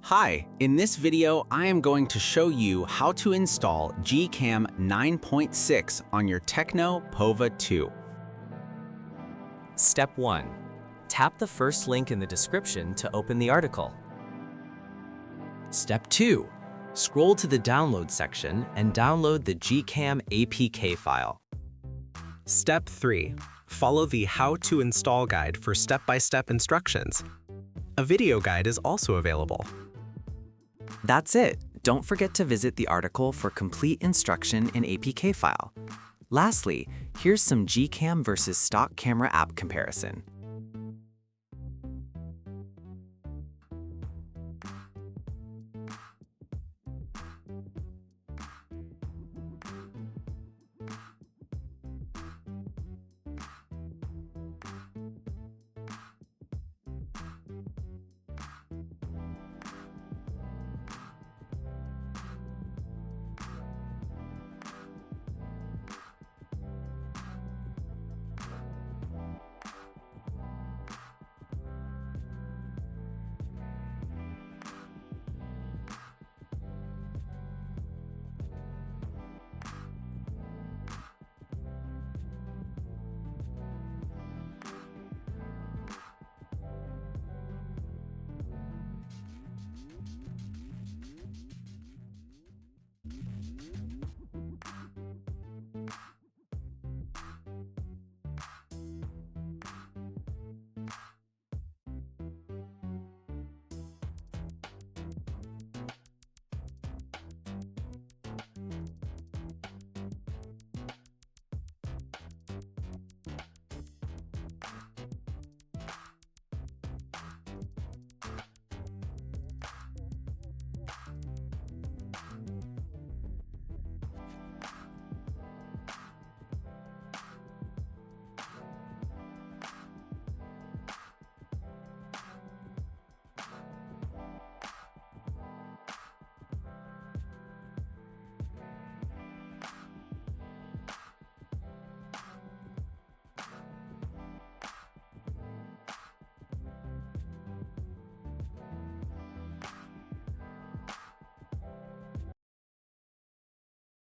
Hi, in this video, I am going to show you how to install GCam 9.6 on your Tecno Pova 2. Step 1. Tap the first link in the description to open the article. Step 2. Scroll to the download section and download the GCam APK file. Step 3. Follow the How to Install guide for step-by-step instructions. A video guide is also available. That's it. Don't forget to visit the article for complete instruction in APK file. Lastly, here's some GCam versus stock camera app comparison.